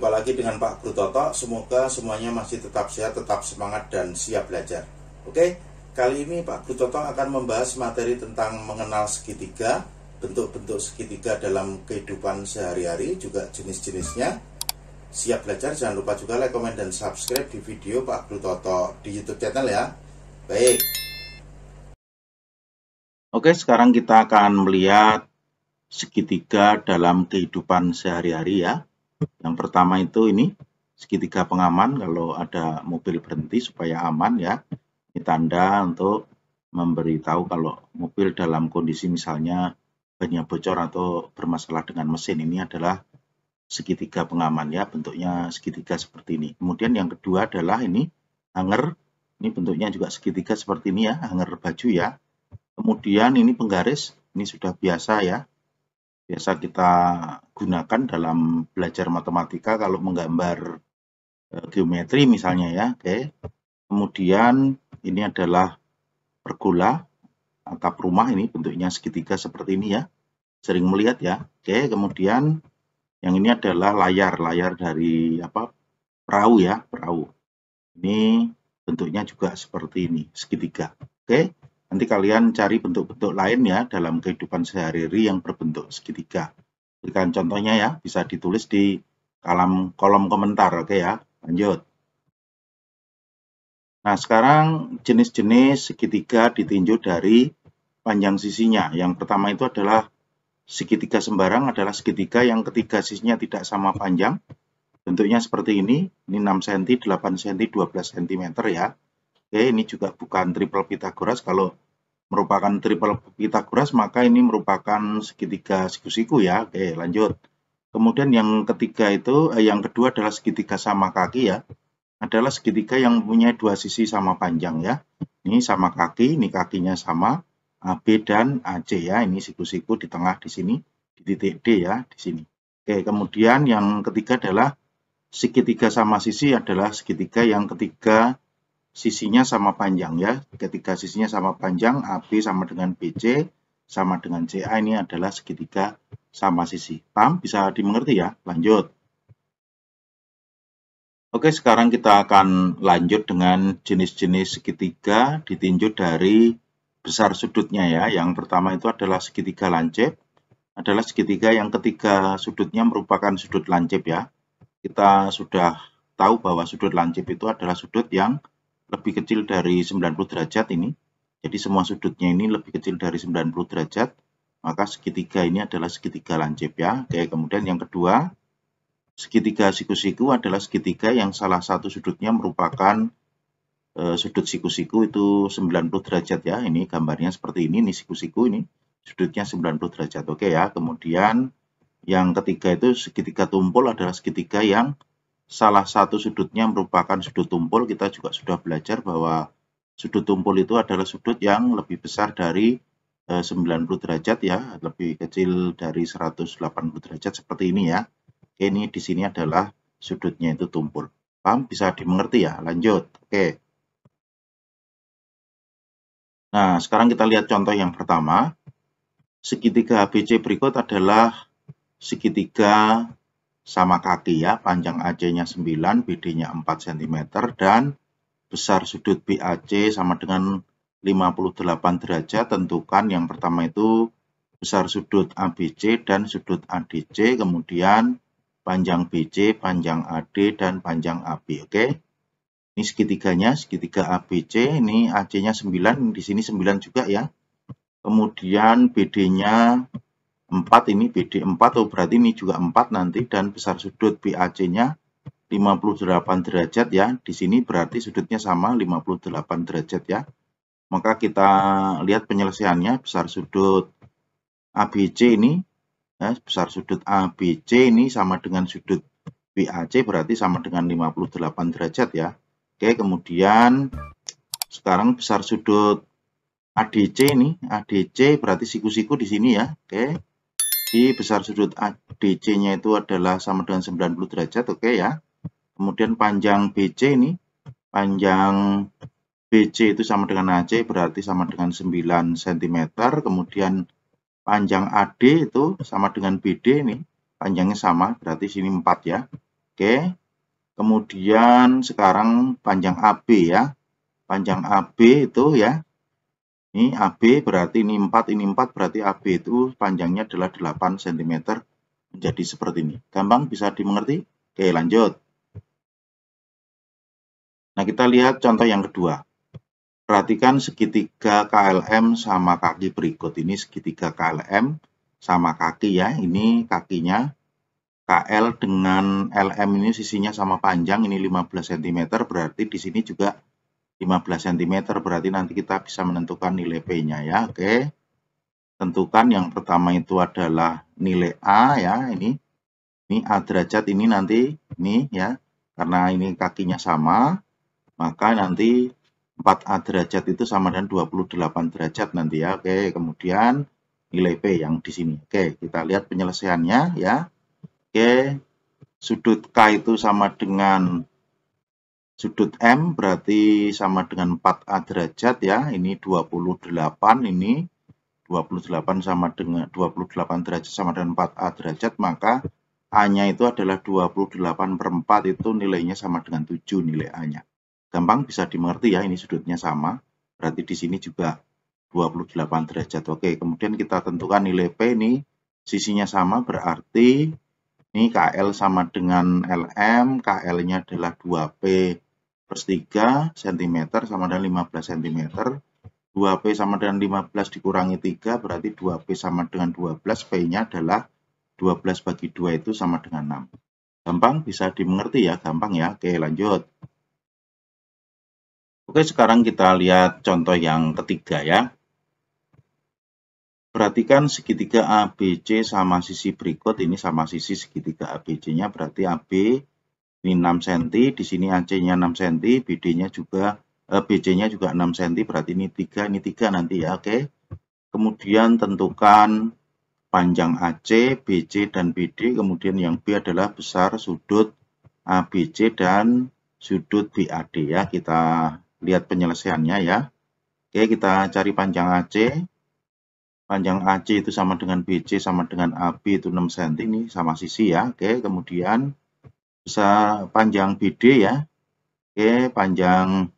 Jumpa lagi dengan Pak Guru Toto. Semoga semuanya masih tetap sehat, tetap semangat, dan siap belajar. Oke, kali ini Pak Guru Toto akan membahas materi tentang mengenal segitiga, bentuk-bentuk segitiga dalam kehidupan sehari-hari, juga jenis-jenisnya. Siap belajar, jangan lupa juga like, komen, dan subscribe di video Pak Guru Toto di YouTube channel ya. Baik. Oke, sekarang kita akan melihat segitiga dalam kehidupan sehari-hari ya. Yang pertama itu ini segitiga pengaman, kalau ada mobil berhenti supaya aman ya. Ini tanda untuk memberitahu kalau mobil dalam kondisi misalnya bannya bocor atau bermasalah dengan mesin. Ini adalah segitiga pengaman ya, bentuknya segitiga seperti ini. Kemudian yang kedua adalah ini hanger. Ini bentuknya juga segitiga seperti ini ya, hanger baju ya. Kemudian ini penggaris, ini sudah biasa ya. Biasa kita gunakan dalam belajar matematika kalau menggambar geometri misalnya ya. Oke. Kemudian ini adalah pergola atap rumah, ini bentuknya segitiga seperti ini ya. Sering melihat ya. Oke, kemudian yang ini adalah layar dari perahu ya, perahu. Ini bentuknya juga seperti ini, segitiga. Oke. Nanti kalian cari bentuk-bentuk lain ya dalam kehidupan sehari-hari yang berbentuk segitiga. Berikan contohnya ya, bisa ditulis di kolom komentar, oke ya. Lanjut. Nah, sekarang jenis-jenis segitiga ditinjau dari panjang sisinya. Yang pertama itu adalah segitiga sembarang, adalah segitiga yang ketiga sisinya tidak sama panjang. Bentuknya seperti ini 6 cm, 8 cm, 12 cm ya. Oke, ini juga bukan triple Pythagoras. Kalau merupakan triple Pythagoras, maka ini merupakan segitiga siku-siku ya. Oke, lanjut. Kemudian yang ketiga itu, yang kedua adalah segitiga sama kaki ya. Adalah segitiga yang mempunyai dua sisi sama panjang ya. Ini sama kaki, ini kakinya sama, AB dan AC ya. Ini siku-siku di tengah di sini, di titik D ya, di sini. Oke, kemudian yang ketiga adalah segitiga sama sisi, adalah segitiga yang ketiga sisinya sama panjang ya. Ketiga sisinya sama panjang, AB sama dengan BC sama dengan CA, ini adalah segitiga sama sisi. Paham? Bisa dimengerti ya? Lanjut. Oke, sekarang kita akan lanjut dengan jenis-jenis segitiga ditinjau dari besar sudutnya ya. Yang pertama itu adalah segitiga lancip. Adalah segitiga yang ketiga sudutnya merupakan sudut lancip ya. Kita sudah tahu bahwa sudut lancip itu adalah sudut yang lebih kecil dari 90 derajat ini. Jadi semua sudutnya ini lebih kecil dari 90 derajat. Maka segitiga ini adalah segitiga lancip ya. Oke, kemudian yang kedua, segitiga siku-siku adalah segitiga yang salah satu sudutnya merupakan sudut siku-siku itu 90 derajat ya. Ini gambarnya seperti ini siku-siku ini sudutnya 90 derajat. Oke ya. Kemudian yang ketiga itu segitiga tumpul, adalah segitiga yang salah satu sudutnya merupakan sudut tumpul. Kita juga sudah belajar bahwa sudut tumpul itu adalah sudut yang lebih besar dari 90 derajat ya, lebih kecil dari 180 derajat seperti ini ya. Oke, ini di sini adalah sudutnya itu tumpul. Paham? Bisa dimengerti ya? Lanjut. Oke. Nah, sekarang kita lihat contoh yang pertama. Segitiga ABC berikut adalah segitiga sama kaki ya. Panjang AC-nya 9, BD-nya 4 cm, dan besar sudut BAC sama dengan 58 derajat. Tentukan yang pertama itu besar sudut ABC dan sudut ADC, kemudian panjang BC, panjang AD, dan panjang AB. Oke. Ini segitiganya, segitiga ABC, ini AC-nya 9, di sini 9 juga ya. Kemudian BD-nya 4, ini BD 4, oh berarti ini juga 4 nanti, dan besar sudut BAC-nya 58 derajat ya. Di sini berarti sudutnya sama 58 derajat ya. Maka kita lihat penyelesaiannya. Besar sudut ABC ini ya, besar sudut ABC ini sama dengan sudut BAC, berarti sama dengan 58 derajat ya. Oke, kemudian sekarang besar sudut ADC ini, ADC berarti siku-siku di sini ya. Oke. Di besar sudut ADC-nya itu adalah sama dengan 90 derajat, oke ya. Kemudian panjang BC ini, panjang BC itu sama dengan AC, berarti sama dengan 9 cm. Kemudian panjang AD itu sama dengan BD ini, panjangnya sama, berarti sini 4 ya. Oke. Kemudian sekarang panjang AB ya. Panjang AB itu ya. Ini AB berarti ini 4 berarti AB itu panjangnya adalah 8 cm menjadi seperti ini. Gampang bisa dimengerti? Oke, lanjut. Nah, kita lihat contoh yang kedua. Perhatikan segitiga KLM sama kaki berikut. Ini segitiga KLM sama kaki ya. Ini kakinya. KL dengan LM ini sisinya sama panjang. Ini 15 cm. Berarti di sini juga 15 cm. Berarti nanti kita bisa menentukan nilai P-nya ya. Oke. Tentukan yang pertama itu adalah nilai A ya. Ini A derajat ini nanti. Ini ya. Karena ini kakinya sama. Maka nanti 4A derajat itu sama dengan 28 derajat nanti ya. Oke, kemudian nilai P yang di sini. Oke, kita lihat penyelesaiannya ya. Oke, sudut K itu sama dengan sudut M, berarti sama dengan 4A derajat ya. Ini 28, ini 28 sama dengan 28 derajat sama dengan 4A derajat, maka A-nya itu adalah 28/4 itu nilainya sama dengan 7 nilai A-nya. Gampang bisa dimengerti ya, ini sudutnya sama. Berarti di sini juga 28 derajat. Oke, kemudian kita tentukan nilai P ini sisinya sama, berarti ini KL sama dengan LM, KL-nya adalah 2P/3 cm sama dengan 15 cm. 2P sama dengan 15 dikurangi 3, berarti 2P sama dengan 12, P-nya adalah 12 bagi 2 itu sama dengan 6. Gampang bisa dimengerti ya, gampang ya. Oke, lanjut. Oke, sekarang kita lihat contoh yang ketiga ya. Perhatikan segitiga ABC sama sisi berikut, ini sama sisi segitiga ABC-nya, berarti AB ini 6 cm, di sini AC-nya 6 cm, BC-nya juga 6 cm, berarti ini 3 nanti ya, oke. Kemudian tentukan panjang AC, BC, dan BD, kemudian yang B adalah besar sudut ABC dan sudut BAD ya, kita lihat penyelesaiannya ya. Oke, kita cari panjang AC. Panjang AC itu sama dengan BC sama dengan AB itu 6 cm, ini sama sisi ya. Oke, kemudian bisa panjang BD ya. Oke, panjang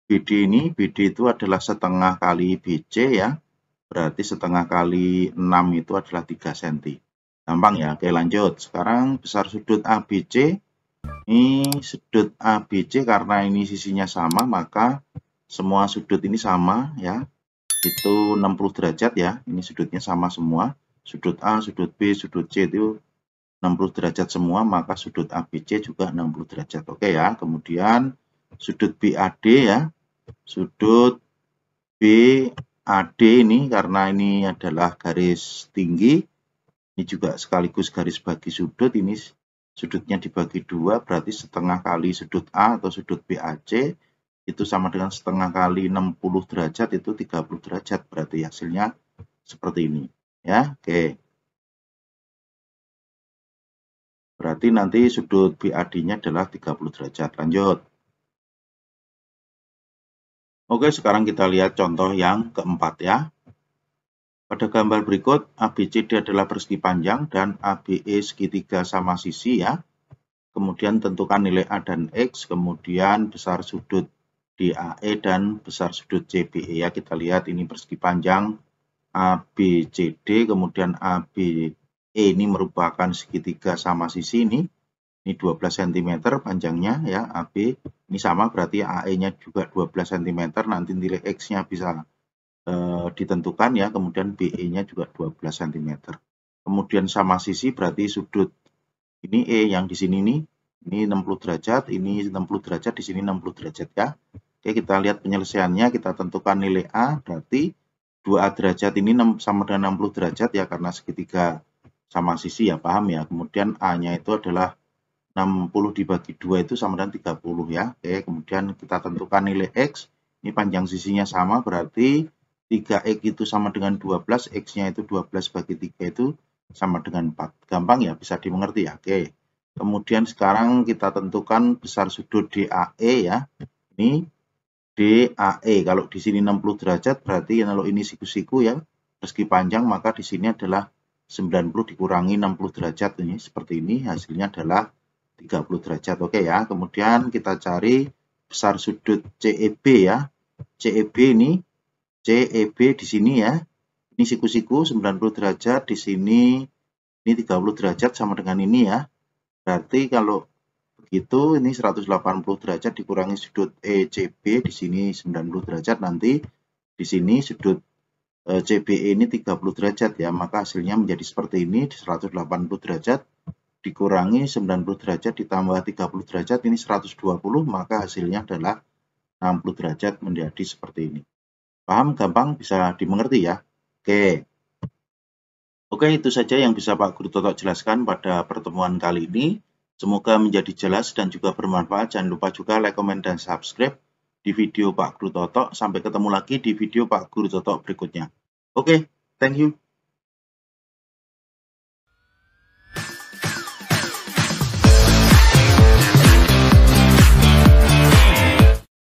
BD ini, BD itu adalah setengah kali BC ya. Berarti setengah kali 6 itu adalah 3 cm. Gampang ya. Oke, lanjut. Sekarang besar sudut ABC. Ini sudut ABC karena ini sisinya sama, maka semua sudut ini sama ya. Itu 60 derajat ya, ini sudutnya sama semua, sudut A, sudut B, sudut C itu 60 derajat semua, maka sudut ABC juga 60 derajat. Oke ya, kemudian sudut BAD ya, sudut BAD ini karena ini adalah garis tinggi, ini juga sekaligus garis bagi sudut, ini sudutnya dibagi 2, berarti setengah kali sudut A atau sudut BAC, itu sama dengan setengah kali 60 derajat itu 30 derajat, berarti hasilnya seperti ini ya. Oke, berarti nanti sudut BAD-nya adalah 30 derajat. Lanjut. Oke, sekarang kita lihat contoh yang keempat ya. Pada gambar berikut ABCD adalah persegi panjang dan ABE segitiga sama sisi ya. Kemudian tentukan nilai A dan X, kemudian besar sudut DAE dan besar sudut CBE ya. Kita lihat ini persegi panjang ABCD, kemudian ABE ini merupakan segitiga sama sisi ini 12 cm panjangnya ya, AB ini sama berarti AE-nya juga 12 cm, nanti nilai X-nya bisa ditentukan ya, kemudian BE-nya juga 12 cm. Kemudian sama sisi berarti sudut ini E yang di sini ini 60 derajat, ini 60 derajat, di sini 60 derajat ya. Oke, kita lihat penyelesaiannya, kita tentukan nilai A, berarti 2A derajat ini sama dengan 60 derajat ya, karena segitiga sama sisi ya, paham ya. Kemudian A-nya itu adalah 60 dibagi 2 itu sama dengan 30 ya. Oke, kemudian kita tentukan nilai X, ini panjang sisinya sama, berarti 3X itu sama dengan 12, X-nya itu 12 bagi 3 itu sama dengan 4. Gampang ya, bisa dimengerti ya. Oke. Kemudian sekarang kita tentukan besar sudut DAE ya. Ini DAE, kalau di sini 60 derajat berarti kalau ini siku-siku ya, persegi panjang, maka di sini adalah 90 dikurangi 60 derajat ini seperti ini, hasilnya adalah 30 derajat. Oke ya. Kemudian kita cari besar sudut CEB ya. CEB di sini ya. Ini siku-siku 90 derajat, di sini ini 30 derajat sama dengan ini ya. Berarti kalau begitu ini 180 derajat dikurangi sudut ECB, di sini 90 derajat, nanti di sini sudut CBE ini 30 derajat ya. Maka hasilnya menjadi seperti ini, 180 derajat dikurangi 90 derajat ditambah 30 derajat, ini 120, maka hasilnya adalah 60 derajat, menjadi seperti ini. Paham? Gampang, bisa dimengerti ya? Oke, itu saja yang bisa Pak Guru Toto jelaskan pada pertemuan kali ini. Semoga menjadi jelas dan juga bermanfaat. Jangan lupa juga like, comment, dan subscribe di video Pak Guru Toto. Sampai ketemu lagi di video Pak Guru Toto berikutnya. Oke, thank you.